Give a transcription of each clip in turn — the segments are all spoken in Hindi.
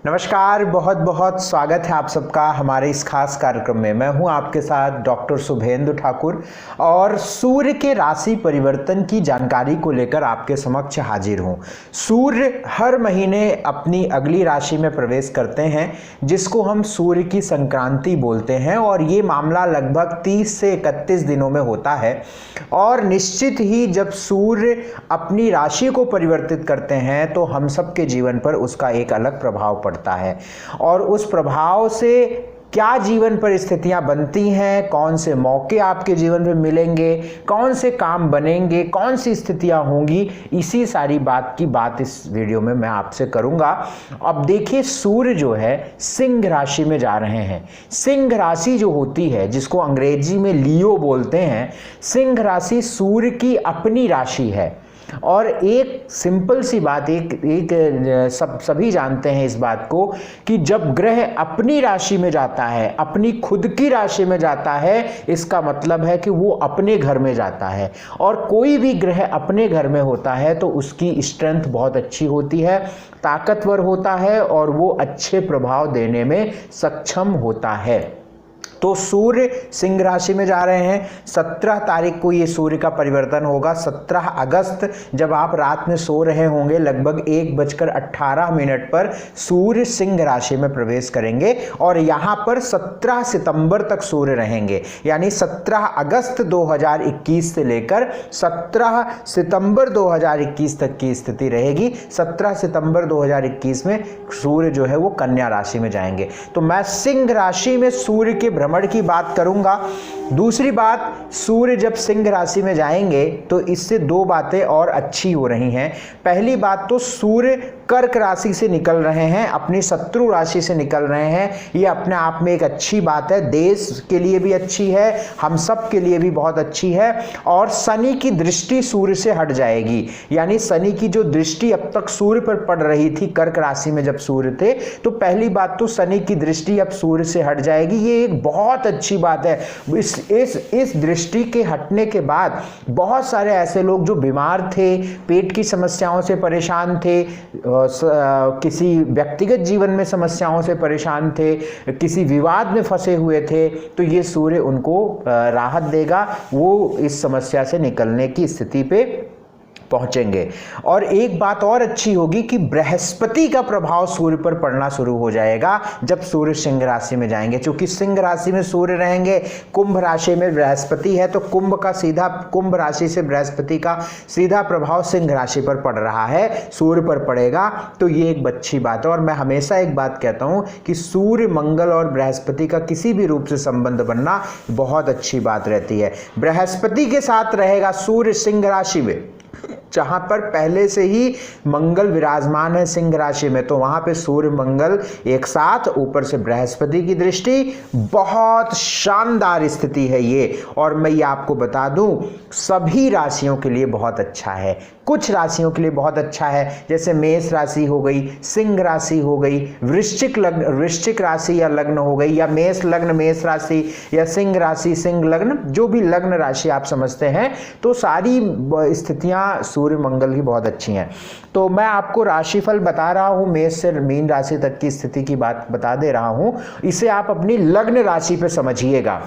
नमस्कार, बहुत बहुत स्वागत है आप सबका हमारे इस खास कार्यक्रम में। मैं हूं आपके साथ डॉक्टर शुभेंदु ठाकुर और सूर्य के राशि परिवर्तन की जानकारी को लेकर आपके समक्ष हाजिर हूं। सूर्य हर महीने अपनी अगली राशि में प्रवेश करते हैं, जिसको हम सूर्य की संक्रांति बोलते हैं, और ये मामला लगभग 30 से 31 दिनों में होता है। और निश्चित ही जब सूर्य अपनी राशि को परिवर्तित करते हैं तो हम सबके जीवन पर उसका एक अलग प्रभाव पड़ता है, और उस प्रभाव से क्या जीवन परिस्थितियां बनती हैं, कौन से मौके आपके जीवन में मिलेंगे, कौन से काम बनेंगे, कौन सी स्थितियां होंगी, इसी सारी बात की बात इस वीडियो में मैं आपसे करूंगा। अब देखिए, सूर्य जो है सिंह राशि में जा रहे हैं। सिंह राशि जो होती है, जिसको अंग्रेजी में लियो बोलते हैं, सिंह राशि सूर्य की अपनी राशि है। और एक सिंपल सी बात, सभी जानते हैं इस बात को, कि जब ग्रह अपनी राशि में जाता है, अपनी खुद की राशि में जाता है, इसका मतलब है कि वो अपने घर में जाता है। और कोई भी ग्रह अपने घर में होता है तो उसकी स्ट्रेंथ बहुत अच्छी होती है, ताकतवर होता है, और वो अच्छे प्रभाव देने में सक्षम होता है। तो सूर्य सिंह राशि में जा रहे हैं। 17 तारीख को ये सूर्य का परिवर्तन होगा। 17 अगस्त जब आप रात में सो रहे होंगे, लगभग 1:18 पर सूर्य सिंह राशि में प्रवेश करेंगे, और यहाँ पर 17 सितंबर तक सूर्य रहेंगे। यानी 17 अगस्त 2021 से लेकर 17 सितंबर 2021 तक की स्थिति रहेगी। 17 सितंबर 2021 में सूर्य जो है वो कन्या राशि में जाएंगे। तो मैं सिंह राशि में सूर्य के भ्रमण की बात करूंगा। दूसरी बात, सूर्य जब सिंह राशि में जाएंगे तो इससे दो बातें और अच्छी हो रही हैं। पहली बात तो सूर्य कर्क राशि से निकल रहे हैं, अपनी शत्रु राशि से निकल रहे हैं। ये अपने आप में एक अच्छी बात है, देश के लिए भी अच्छी है, हम सब के लिए भी बहुत अच्छी है। और शनि की दृष्टि सूर्य से हट जाएगी। यानी शनि की जो दृष्टि अब तक सूर्य पर पड़ रही थी, कर्क राशि में जब सूर्य थे, तो पहली बात तो शनि की दृष्टि अब सूर्य से हट जाएगी। ये एक बहुत अच्छी बात है। इस दृष्टि के हटने के बाद बहुत सारे ऐसे लोग जो बीमार थे, पेट की समस्याओं से परेशान थे, किसी व्यक्तिगत जीवन में समस्याओं से परेशान थे, किसी विवाद में फंसे हुए थे, तो ये सूर्य उनको राहत देगा। वो इस समस्या से निकलने की स्थिति पे पहुंचेंगे। और एक बात और अच्छी होगी कि बृहस्पति का प्रभाव सूर्य पर पड़ना शुरू हो जाएगा जब सूर्य सिंह राशि में जाएंगे। क्योंकि सिंह राशि में सूर्य रहेंगे, कुंभ राशि में बृहस्पति है, तो कुंभ राशि से बृहस्पति का सीधा प्रभाव सिंह राशि पर पड़ रहा है, सूर्य पर पड़ेगा। तो ये एक अच्छी बात है। और मैं हमेशा एक बात कहता हूं कि सूर्य, मंगल और बृहस्पति का किसी भी रूप से संबंध बनना बहुत अच्छी बात रहती है। बृहस्पति के साथ रहेगा सूर्य सिंह राशि में, जहां पर पहले से ही मंगल विराजमान है सिंह राशि में, तो वहां पे सूर्य मंगल एक साथ, ऊपर से बृहस्पति की दृष्टि, बहुत शानदार स्थिति है ये। और मैं ये आपको बता दूं, सभी राशियों के लिए बहुत अच्छा है। कुछ राशियों के लिए बहुत अच्छा है, जैसे मेष राशि हो गई, सिंह राशि हो गई, वृश्चिक राशि या लग्न हो गई, या मेष लग्न मेष राशि, या सिंह राशि सिंह लग्न, जो भी लग्न राशि आप समझते हैं, तो सारी स्थितियां सूर्य मंगल की बहुत अच्छी हैं। तो मैं आपको राशिफल बता रहा हूं, मेष से मीन राशि तक की स्थिति की बात बता दे रहा हूं। इसे आप अपनी लग्न राशि पे समझिएगा।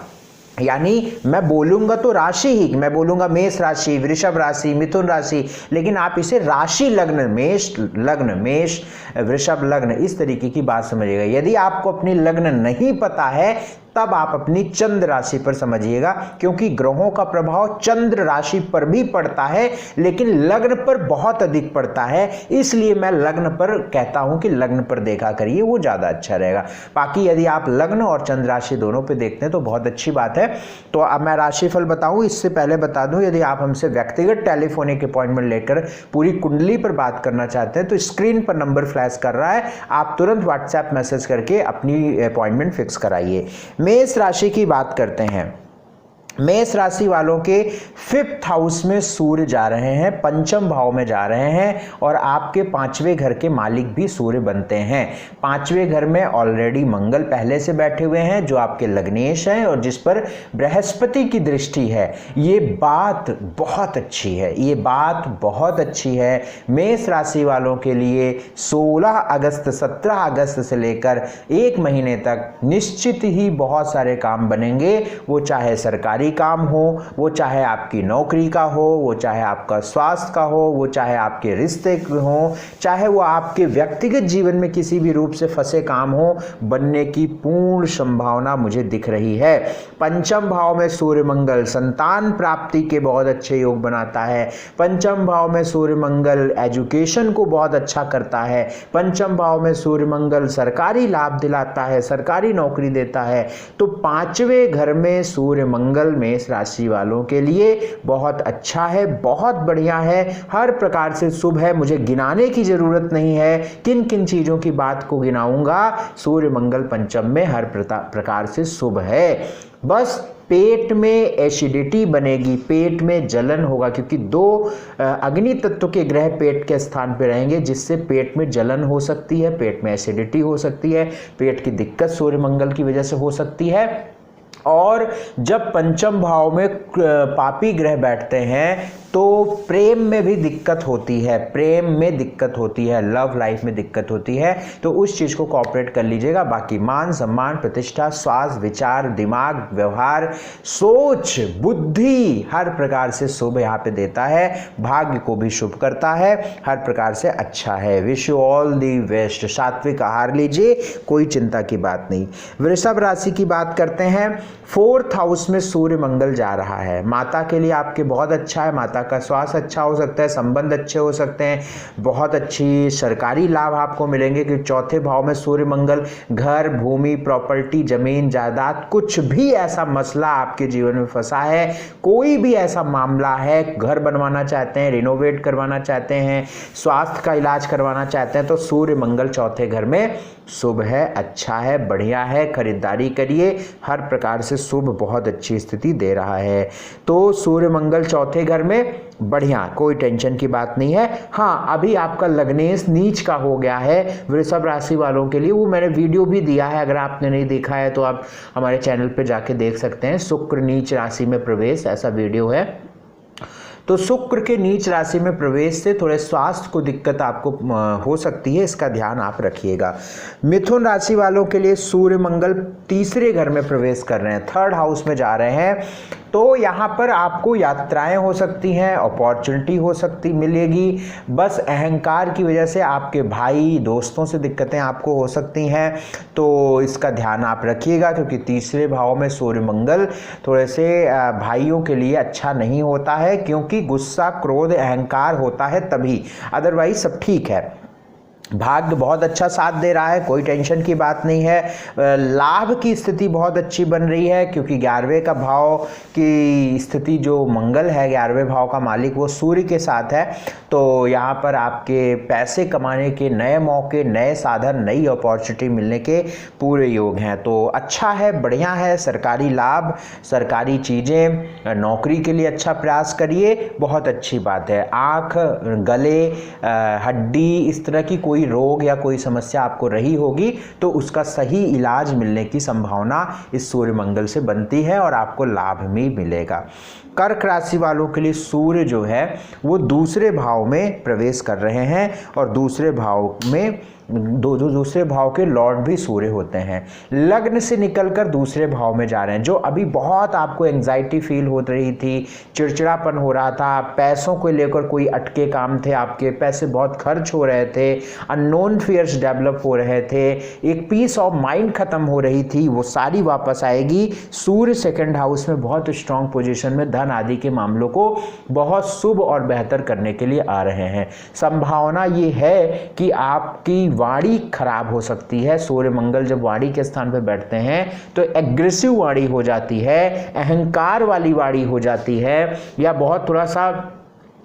यानी मैं बोलूंगा तो राशि ही, मैं बोलूंगा मेष राशि, वृषभ राशि, मिथुन राशि, लेकिन आप इसे राशि लग्न, मेष वृषभ लग्न, इस तरीके की बात समझिएगा। यदि आपको अपनी लग्न नहीं पता है, तब आप अपनी चंद्र राशि पर समझिएगा, क्योंकि ग्रहों का प्रभाव चंद्र राशि पर भी पड़ता है, लेकिन लग्न पर बहुत अधिक पड़ता है। इसलिए मैं लग्न पर कहता हूं कि लग्न पर देखा करिए, वो ज्यादा अच्छा रहेगा। बाकी यदि आप लग्न और चंद्र राशि दोनों पे देखते हैं तो बहुत अच्छी बात है। तो अब मैं राशिफल बताऊं, इससे पहले बता दूं, यदि आप हमसे व्यक्तिगत टेलीफोनिक अपॉइंटमेंट लेकर पूरी कुंडली पर बात करना चाहते हैं तो स्क्रीन पर नंबर फ्लैश कर रहा है, आप तुरंत व्हाट्सएप मैसेज करके अपनी अपॉइंटमेंट फिक्स कराइए। मेष राशि की बात करते हैं। मेष राशि वालों के 5th हाउस में सूर्य जा रहे हैं, पंचम भाव में जा रहे हैं और आपके 5वें घर के मालिक भी सूर्य बनते हैं। 5वें घर में ऑलरेडी मंगल पहले से बैठे हुए हैं जो आपके लग्नेश हैं और जिस पर बृहस्पति की दृष्टि है। ये बात बहुत अच्छी है, ये बात बहुत अच्छी है मेष राशि वालों के लिए। 16 अगस्त 17 अगस्त से लेकर 1 महीने तक निश्चित ही बहुत सारे काम बनेंगे, वो चाहे सरकारी काम हो, वो चाहे आपकी नौकरी का हो, वो चाहे आपका स्वास्थ्य का हो, वो चाहे आपके रिश्ते हो, चाहे वो आपके व्यक्तिगत जीवन में किसी भी रूप से फंसे काम हो, बनने की पूर्ण संभावना मुझे दिख रही है। पंचम भाव में सूर्य मंगल संतान प्राप्ति के बहुत अच्छे योग बनाता है। पंचम भाव में सूर्य मंगल एजुकेशन को बहुत अच्छा करता है। पंचम भाव में सूर्य मंगल सरकारी लाभ दिलाता है, सरकारी नौकरी देता है। तो 5वें घर में सूर्य मंगल मेष राशि वालों के लिए बहुत अच्छा है, बहुत बढ़िया है, हर प्रकार से शुभ है। मुझे गिनाने की जरूरत नहीं है किन किन चीजों की बात को गिनाऊंगा। सूर्य मंगल पंचम में हर प्रकार से शुभ है। बस पेट में एसिडिटी बनेगी, पेट में जलन होगा, क्योंकि 2 अग्नि तत्व के ग्रह पेट के स्थान पर रहेंगे जिससे पेट में जलन हो सकती है, पेट में एसिडिटी हो सकती है, पेट की दिक्कत सूर्य मंगल की वजह से हो सकती है। और जब पंचम भाव में पापी ग्रह बैठते हैं तो प्रेम में भी दिक्कत होती है, प्रेम में दिक्कत होती है, लव लाइफ में दिक्कत होती है। तो उस चीज़ को कॉपरेट कर लीजिएगा। बाकी मान सम्मान प्रतिष्ठा स्वास्थ्य विचार दिमाग व्यवहार सोच बुद्धि हर प्रकार से शुभ यहाँ पे देता है, भाग्य को भी शुभ करता है, हर प्रकार से अच्छा है। Wish you all the best. सात्विक आहार लीजिए, कोई चिंता की बात नहीं। वृषभ राशि की बात करते हैं। 4th हाउस में सूर्य मंगल जा रहा है, माता के लिए आपके बहुत अच्छा है, माता का स्वास्थ्य अच्छा हो सकता है, संबंध अच्छे हो सकते हैं, बहुत अच्छी सरकारी लाभ आपको मिलेंगे कि 4थे भाव में सूर्य मंगल घर भूमि प्रॉपर्टी जमीन जायदाद कुछ भी ऐसा मसला आपके जीवन में फंसा है, कोई भी ऐसा मामला है, घर बनवाना चाहते हैं, रिनोवेट करवाना चाहते हैं, स्वास्थ्य का इलाज करवाना चाहते हैं, तो सूर्य मंगल 4थे घर में शुभ है, अच्छा है, बढ़िया है। खरीदारी करिए, हर प्रकार से शुभ बहुत अच्छी स्थिति दे रहा है। तो सूर्य मंगल 4थे घर में बढ़िया, कोई टेंशन की बात नहीं है। हाँ, अभी आपका लग्नेश नीच का हो गया है वृषभ राशि वालों के लिए, वो मैंने वीडियो भी दिया है, अगर आपने नहीं देखा है तो आप हमारे चैनल पे जाके देख सकते हैं। शुक्र नीच राशि में प्रवेश ऐसा वीडियो है। तो शुक्र के नीच राशि में प्रवेश से थोड़े स्वास्थ्य को दिक्कत आपको हो सकती है, इसका ध्यान आप रखिएगा। मिथुन राशि वालों के लिए सूर्य मंगल 3रे घर में प्रवेश कर रहे हैं, 3rd हाउस में जा रहे हैं। तो यहाँ पर आपको यात्राएं हो सकती हैं, अपॉर्चुनिटी हो सकती मिलेगी। बस अहंकार की वजह से आपके भाई दोस्तों से दिक्कतें आपको हो सकती हैं, तो इसका ध्यान आप रखिएगा, क्योंकि 3रे भाव में सूर्य मंगल थोड़े से भाइयों के लिए अच्छा नहीं होता है, क्योंकि गुस्सा क्रोध अहंकार होता है तभी, अदरवाइज सब ठीक है। भाग्य बहुत अच्छा साथ दे रहा है, कोई टेंशन की बात नहीं है। लाभ की स्थिति बहुत अच्छी बन रही है, क्योंकि 11वें का भाव की स्थिति जो मंगल है, 11वें भाव का मालिक वो सूर्य के साथ है। तो यहाँ पर आपके पैसे कमाने के नए मौके, नए साधन, नई अपॉर्चुनिटी मिलने के पूरे योग हैं। तो अच्छा है, बढ़िया है। सरकारी लाभ, सरकारी चीज़ें, नौकरी के लिए अच्छा प्रयास करिए, बहुत अच्छी बात है। आँख गले हड्डी इस तरह की कोई रोग या कोई समस्या आपको रही होगी तो उसका सही इलाज मिलने की संभावना इस सूर्य मंगल से बनती है और आपको लाभ में मिलेगा। कर्क राशि वालों के लिए सूर्य जो है वो 2रे भाव में प्रवेश कर रहे हैं और दूसरे भाव में दूसरे भाव के लॉर्ड भी सूर्य होते हैं। लग्न से निकलकर 2रे भाव में जा रहे हैं। जो अभी बहुत आपको एंजाइटी फील हो रही थी, चिड़चिड़ापन हो रहा था, पैसों को लेकर कोई अटके काम थे, आपके पैसे बहुत खर्च हो रहे थे, अननोन फियर्स डेवलप हो रहे थे, एक पीस ऑफ माइंड खत्म हो रही थी, वो सारी वापस आएगी। सूर्य 2nd हाउस में बहुत स्ट्रांग पोजीशन में धन आदि के मामलों को बहुत शुभ और बेहतर करने के लिए आ रहे हैं। संभावना ये है कि आपकी वाणी खराब हो सकती है। सूर्य मंगल जब वाणी के स्थान पर बैठते हैं तो एग्रेसिव वाणी हो जाती है, अहंकार वाली वाणी हो जाती है, या बहुत थोड़ा सा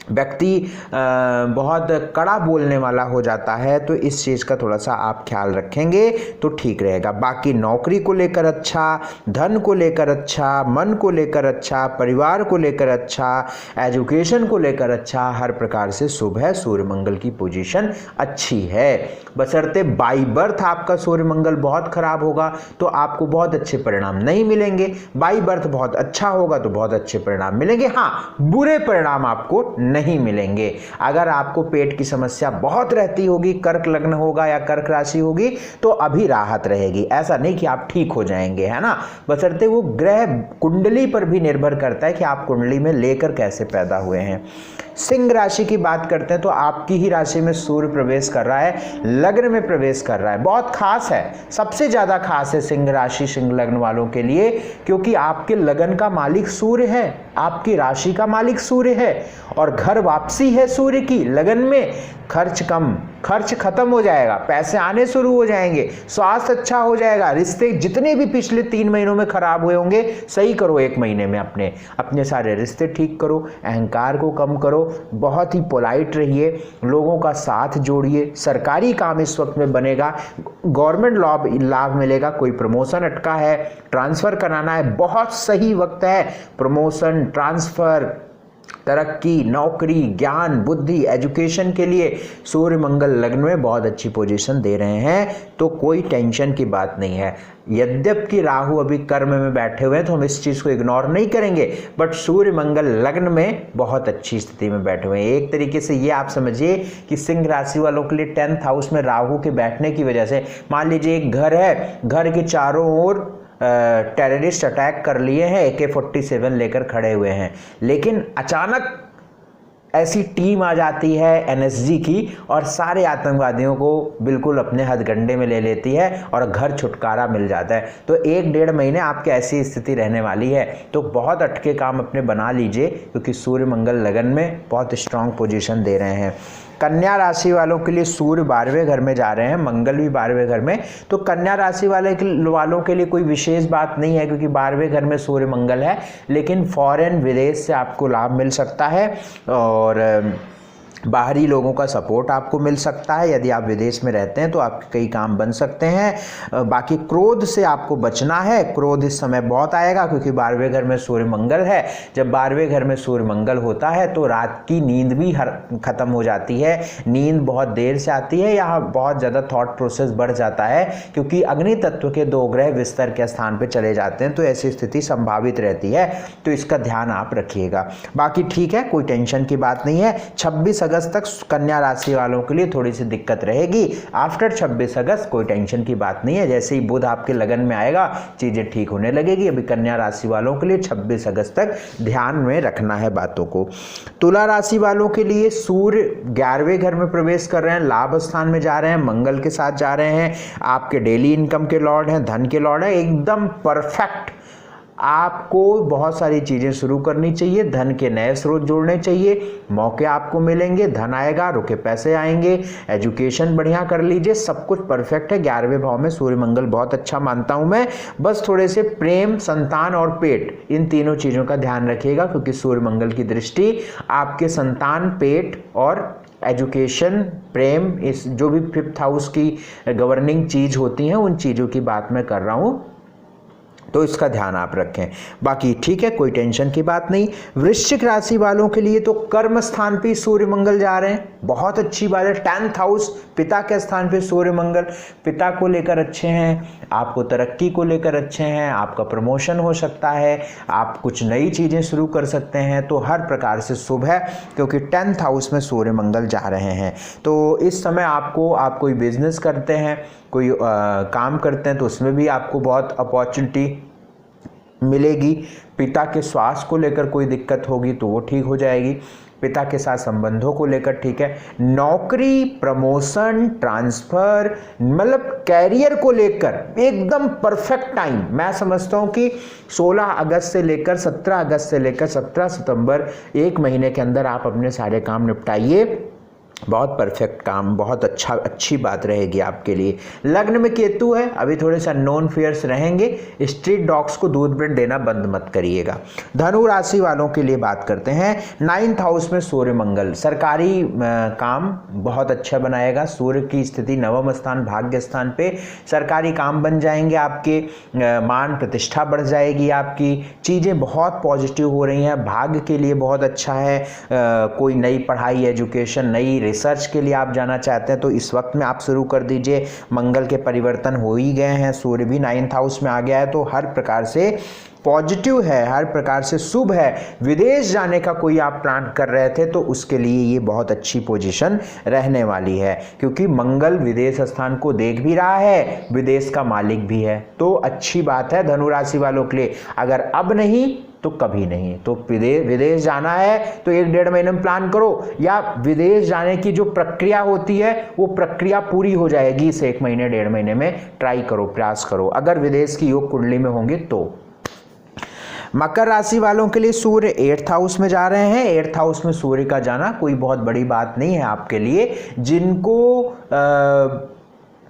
व्यक्ति बहुत कड़ा बोलने वाला हो जाता है, तो इस चीज़ का थोड़ा सा आप ख्याल रखेंगे तो ठीक रहेगा। बाकी नौकरी को लेकर अच्छा, धन को लेकर अच्छा, मन को लेकर अच्छा, परिवार को लेकर अच्छा, एजुकेशन को लेकर अच्छा, हर प्रकार से शुभ है। सूर्य मंगल की पोजीशन अच्छी है। बशर्ते बाई बर्थ आपका सूर्य मंगल बहुत खराब होगा तो आपको बहुत अच्छे परिणाम नहीं मिलेंगे। बाई बर्थ बहुत अच्छा होगा तो बहुत अच्छे परिणाम मिलेंगे। हाँ, बुरे परिणाम आपको नहीं मिलेंगे। अगर आपको पेट की समस्या बहुत रहती होगी, कर्क लग्न होगा या कर्क राशि होगी, तो अभी राहत रहेगी। ऐसा नहीं कि आप ठीक हो जाएंगे, है ना। बशर्ते वो ग्रह कुंडली पर भी निर्भर करता है कि आप कुंडली में लेकर कैसे पैदा हुए हैं। सिंह राशि की बात करते हैं तो आपकी ही राशि में सूर्य प्रवेश कर रहा है, लग्न में प्रवेश कर रहा है। बहुत खास है, सबसे ज्यादा खास है सिंह राशि सिंह लग्न वालों के लिए, क्योंकि आपके लगन का मालिक सूर्य है, आपकी राशि का मालिक सूर्य है और घर वापसी है सूर्य की। लगन में खर्च कम, खर्च खत्म हो जाएगा, पैसे आने शुरू हो जाएंगे, स्वास्थ्य अच्छा हो जाएगा, रिश्ते जितने भी पिछले 3 महीनों में खराब हुए होंगे सही करो 1 महीने में। अपने सारे रिश्ते ठीक करो, अहंकार को कम करो, बहुत ही पोलाइट रहिए, लोगों का साथ जोड़िए। सरकारी काम इस वक्त में बनेगा, गवर्नमेंट लाभ मिलेगा, कोई प्रमोशन अटका है, ट्रांसफर कराना है, बहुत सही वक्त है। प्रमोशन, ट्रांसफर, तरक्की, नौकरी, ज्ञान, बुद्धि, एजुकेशन के लिए सूर्य मंगल लग्न में बहुत अच्छी पोजीशन दे रहे हैं, तो कोई टेंशन की बात नहीं है। यद्यपि राहु अभी कर्म में बैठे हुए हैं तो हम इस चीज़ को इग्नोर नहीं करेंगे, बट सूर्य मंगल लग्न में बहुत अच्छी स्थिति में बैठे हुए हैं। एक तरीके से ये आप समझिए कि सिंह राशि वालों के लिए 10th हाउस में राहु के बैठने की वजह से, मान लीजिए एक घर है, घर के चारों ओर टेररिस्ट अटैक कर लिए हैं, AK-47 लेकर खड़े हुए हैं, लेकिन अचानक ऐसी टीम आ जाती है NSG की और सारे आतंकवादियों को बिल्कुल अपने हथगंडे में ले लेती है और घर छुटकारा मिल जाता है। तो 1-1.5 महीने आपकी ऐसी स्थिति रहने वाली है, तो बहुत अटके काम अपने बना लीजिए, क्योंकि सूर्य मंगल लगन में बहुत स्ट्रांग पोजीशन दे रहे हैं। कन्या राशि वालों के लिए सूर्य 12वें घर में जा रहे हैं, मंगल भी 12वें घर में, तो कन्या राशि वालों के लिए कोई विशेष बात नहीं है, क्योंकि 12वें घर में सूर्य मंगल है। लेकिन फॉरेन, विदेश से आपको लाभ मिल सकता है और बाहरी लोगों का सपोर्ट आपको मिल सकता है। यदि आप विदेश में रहते हैं तो आपके कई काम बन सकते हैं। बाकी क्रोध से आपको बचना है, क्रोध इस समय बहुत आएगा, क्योंकि 12वें घर में सूर्य मंगल है। जब 12वें घर में सूर्य मंगल होता है तो रात की नींद भी खत्म हो जाती है, नींद बहुत देर से आती है, यहाँ बहुत ज़्यादा थॉट प्रोसेस बढ़ जाता है, क्योंकि अग्नि तत्व के 2 ग्रह बिस्तर के स्थान पर चले जाते हैं, तो ऐसी स्थिति संभावित रहती है, तो इसका ध्यान आप रखिएगा। बाकी ठीक है, कोई टेंशन की बात नहीं है। 26 अगस्त तक कन्या राशि वालों के लिए थोड़ी सी दिक्कत रहेगी। आफ्टर 26 अगस्त कोई टेंशन की बात नहीं है, जैसे ही बुध आपके लगन में आएगा चीजें ठीक होने लगेगी। अभी कन्या राशि वालों के लिए 26 अगस्त तक ध्यान में रखना है बातों को। तुला राशि वालों के लिए सूर्य 11वें घर में प्रवेश कर रहे हैं, लाभ स्थान में जा रहे हैं, मंगल के साथ जा रहे हैं, आपके डेली इनकम के लॉर्ड हैं, धन के लॉर्ड हैं, एकदम परफेक्ट। आपको बहुत सारी चीज़ें शुरू करनी चाहिए, धन के नए स्रोत जोड़ने चाहिए, मौके आपको मिलेंगे, धन आएगा, रुके पैसे आएंगे, एजुकेशन बढ़िया कर लीजिए, सब कुछ परफेक्ट है। 11वें भाव में सूर्य मंगल बहुत अच्छा मानता हूं मैं। बस थोड़े से प्रेम, संतान और पेट, इन तीनों चीज़ों का ध्यान रखिएगा, क्योंकि सूर्य मंगल की दृष्टि आपके संतान, पेट और एजुकेशन, प्रेम, इस जो भी 5th हाउस की गवर्निंग चीज़ होती हैं उन चीज़ों की बात मैं कर रहा हूँ, तो इसका ध्यान आप रखें। बाकी ठीक है, कोई टेंशन की बात नहीं। वृश्चिक राशि वालों के लिए तो कर्म स्थान पे सूर्य मंगल जा रहे हैं, बहुत अच्छी बात है। 10th हाउस, पिता के स्थान पे सूर्य मंगल, पिता को लेकर अच्छे हैं, आपको तरक्की को लेकर अच्छे हैं, आपका प्रमोशन हो सकता है, आप कुछ नई चीज़ें शुरू कर सकते हैं, तो हर प्रकार से शुभ है, क्योंकि 10th हाउस में सूर्य मंगल जा रहे हैं। तो इस समय आप कोई बिजनेस करते हैं, कोई काम करते हैं, तो उसमें भी आपको बहुत अपॉर्चुनिटी मिलेगी। पिता के स्वास्थ्य को लेकर कोई दिक्कत होगी तो वो ठीक हो जाएगी, पिता के साथ संबंधों को लेकर ठीक है। नौकरी, प्रमोशन, ट्रांसफर, मतलब कैरियर को लेकर एकदम परफेक्ट टाइम। मैं समझता हूँ कि 16 अगस्त से लेकर 17 अगस्त से लेकर 17 सितंबर, 1 महीने के अंदर आप अपने सारे काम निपटाइए, बहुत परफेक्ट काम, बहुत अच्छी बात रहेगी आपके लिए। लग्न में केतु है, अभी थोड़े से नॉन फेयर्स रहेंगे। स्ट्रीट डॉग्स को दूध ब्रेड देना बंद मत करिएगा। धनु राशि वालों के लिए बात करते हैं। 9th हाउस में सूर्य मंगल सरकारी काम बहुत अच्छा बनाएगा। सूर्य की स्थिति नवम स्थान भाग्य स्थान पे, सरकारी काम बन जाएंगे आपके, मान प्रतिष्ठा बढ़ जाएगी आपकी, चीज़ें बहुत पॉजिटिव हो रही हैं। भाग्य के लिए बहुत अच्छा है। कोई नई पढ़ाई, एजुकेशन, नई रिसर्च के लिए आप जाना चाहते हैं तो इस वक्त में आप शुरू कर दीजिए। मंगल के परिवर्तन हो ही गए हैं, सूर्य भी 9th हाउस में आ गया है, तो हर प्रकार से पॉजिटिव है, हर प्रकार से शुभ है। विदेश जाने का कोई आप प्लान कर रहे थे तो उसके लिए ये बहुत अच्छी पोजीशन रहने वाली है, क्योंकि मंगल विदेश स्थान को देख भी रहा है, विदेश का मालिक भी है, तो अच्छी बात है धनु राशि वालों के लिए। अगर अब नहीं तो कभी नहीं, तो विदेश जाना है तो 1-1.5 महीने में प्लान करो, या विदेश जाने की जो प्रक्रिया होती है वो प्रक्रिया पूरी हो जाएगी इस 1 महीने 1.5 महीने में। ट्राई करो, प्रयास करो, अगर विदेश की योग कुंडली में होंगे तो। मकर राशि वालों के लिए सूर्य 8th हाउस में जा रहे हैं। 8th हाउस में सूर्य का जाना कोई बहुत बड़ी बात नहीं है आपके लिए। जिनको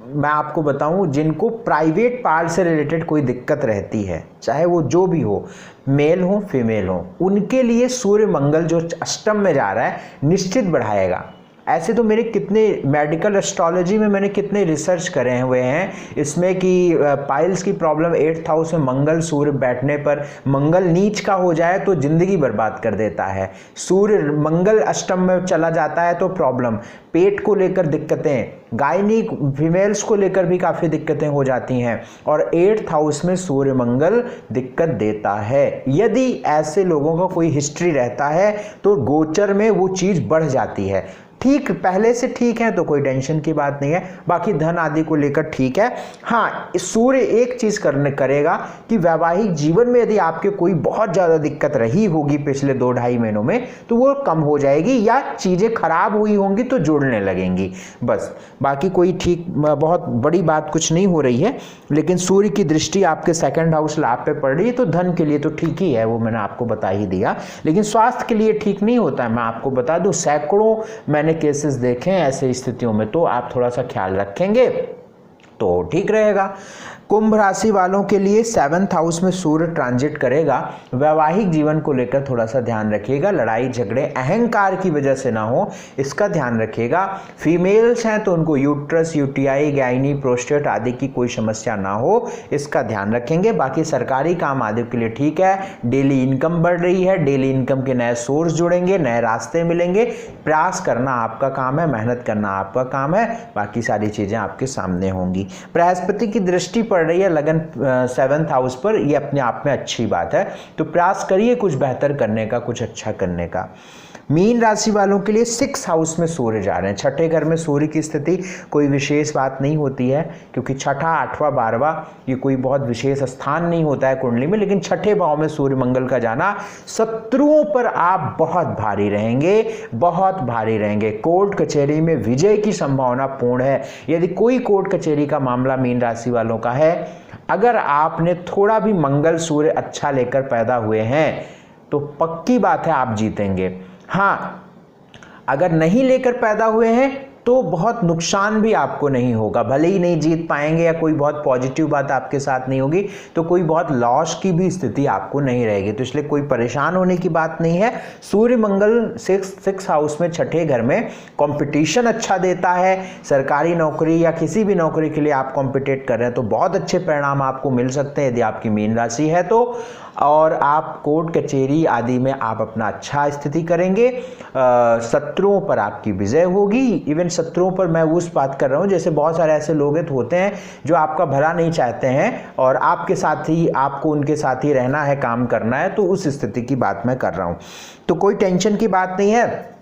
मैं आपको बताऊं, जिनको प्राइवेट पार्ट से रिलेटेड कोई दिक्कत रहती है, चाहे वो जो भी हो, मेल हो फीमेल हो, उनके लिए सूर्य मंगल जो अष्टम में जा रहा है निश्चित बढ़ाएगा। ऐसे तो मेरे कितने मेडिकल एस्ट्रोलॉजी में मैंने कितने रिसर्च करे हुए हैं इसमें कि पाइल्स की प्रॉब्लम 8th हाउस में मंगल सूर्य बैठने पर, मंगल नीच का हो जाए तो जिंदगी बर्बाद कर देता है। सूर्य मंगल अष्टम में चला जाता है तो प्रॉब्लम, पेट को लेकर दिक्कतें, गायनिक फीमेल्स को लेकर भी काफ़ी दिक्कतें हो जाती हैं, और 8th हाउस में सूर्य मंगल दिक्कत देता है। यदि ऐसे लोगों का कोई हिस्ट्री रहता है तो गोचर में वो चीज़ बढ़ जाती है। ठीक, पहले से ठीक है तो कोई टेंशन की बात नहीं है, बाकी धन आदि को लेकर ठीक है। हाँ, सूर्य एक चीज़ करेगा कि वैवाहिक जीवन में यदि आपके कोई बहुत ज़्यादा दिक्कत रही होगी पिछले 2-2.5 महीनों में तो वो कम हो जाएगी, या चीज़ें खराब हुई होंगी तो जुड़ने लगेंगी, बस। बाकी कोई ठीक बहुत बड़ी बात कुछ नहीं हो रही है, लेकिन सूर्य की दृष्टि आपके 2nd हाउस लाभ पे पड़ रही है तो धन के लिए तो ठीक ही है, वो मैंने आपको बता ही दिया। लेकिन स्वास्थ्य के लिए ठीक नहीं होता है, मैं आपको बता दूं, सैकड़ों मैंने केसेस देखे हैं ऐसे स्थितियों में, तो आप थोड़ा सा ख्याल रखेंगे तो ठीक रहेगा। कुंभ राशि वालों के लिए 7th हाउस में सूर्य ट्रांजिट करेगा। वैवाहिक जीवन को लेकर थोड़ा सा ध्यान रखिएगा, लड़ाई झगड़े अहंकार की वजह से ना हो, इसका ध्यान रखिएगा। फीमेल्स हैं तो उनको यूट्रस, यूटीआई, गायनी, प्रोस्टेट आदि की कोई समस्या ना हो, इसका ध्यान रखेंगे। बाकी सरकारी काम आदि के लिए ठीक है। डेली इनकम बढ़ रही है, डेली इनकम के नए सोर्स जुड़ेंगे, नए रास्ते मिलेंगे। प्रयास करना आपका काम है, मेहनत करना आपका काम है, बाकी सारी चीज़ें आपके सामने होंगी। बृहस्पति की दृष्टि पड़ रही है लगन 7th हाउस पर, ये अपने आप में अच्छी बात है, तो प्रयास करिए कुछ बेहतर करने का, कुछ अच्छा करने का। मीन राशि वालों के लिए 6th हाउस में सूर्य जा रहे हैं। 6ठे घर में सूर्य की स्थिति कोई विशेष बात नहीं होती है, क्योंकि 6ठा, 8वां, 12वां ये कोई बहुत विशेष स्थान नहीं होता है कुंडली में, लेकिन 6ठे भाव में सूर्य मंगल का जाना, शत्रुओं पर आप बहुत भारी रहेंगे, बहुत भारी रहेंगे। कोर्ट कचहरी में विजय की संभावना पूर्ण है। यदि कोई कोर्ट कचहरी का मामला मीन राशि वालों का है, अगर आपने थोड़ा भी मंगल सूर्य अच्छा लेकर पैदा हुए हैं तो पक्की बात है आप जीतेंगे। हाँ, अगर नहीं लेकर पैदा हुए हैं तो बहुत नुकसान भी आपको नहीं होगा, भले ही नहीं जीत पाएंगे या कोई बहुत पॉजिटिव बात आपके साथ नहीं होगी तो कोई बहुत लॉस की भी स्थिति आपको नहीं रहेगी, तो इसलिए कोई परेशान होने की बात नहीं है। सूर्य मंगल 6th हाउस में 6ठे घर में कंपटीशन अच्छा देता है। सरकारी नौकरी या किसी भी नौकरी के लिए आप कॉम्पिटेट कर रहे हैं तो बहुत अच्छे परिणाम आपको मिल सकते हैं यदि आपकी मीन राशि है तो, और आप कोर्ट कचहरी आदि में आप अपना अच्छा स्थिति करेंगे। शत्रुओं पर आपकी विजय होगी। इवन शत्रुओं पर मैं उस बात कर रहा हूँ, जैसे बहुत सारे ऐसे लोग होते हैं जो आपका भला नहीं चाहते हैं और आपके साथ ही, आपको उनके साथ ही रहना है, काम करना है, तो उस स्थिति की बात मैं कर रहा हूँ। तो कोई टेंशन की बात नहीं है,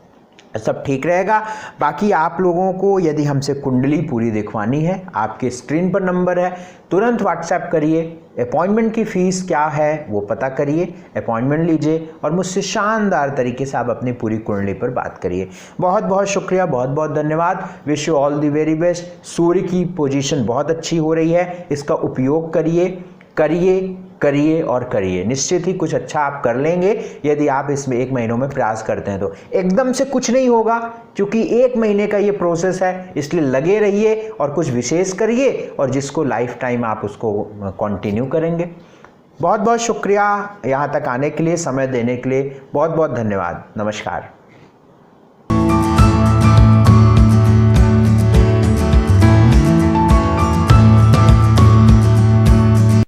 सब ठीक रहेगा। बाकी आप लोगों को यदि हमसे कुंडली पूरी दिखवानी है, आपके स्क्रीन पर नंबर है, तुरंत व्हाट्सएप करिए। अपॉइंटमेंट की फ़ीस क्या है वो पता करिए, अपॉइंटमेंट लीजिए और मुझसे शानदार तरीके से आप अपनी पूरी कुंडली पर बात करिए। बहुत बहुत शुक्रिया, बहुत बहुत धन्यवाद। Wish you all the very best. सूर्य की पोजीशन बहुत अच्छी हो रही है, इसका उपयोग करिए। करिए करिए और करिए, निश्चित ही कुछ अच्छा आप कर लेंगे यदि आप इसमें 1 महीनों में प्रयास करते हैं तो। एकदम से कुछ नहीं होगा, क्योंकि 1 महीने का ये प्रोसेस है, इसलिए लगे रहिए और कुछ विशेष करिए, और जिसको लाइफ टाइम आप उसको कंटिन्यू करेंगे। बहुत बहुत शुक्रिया यहाँ तक आने के लिए, समय देने के लिए बहुत बहुत धन्यवाद। नमस्कार।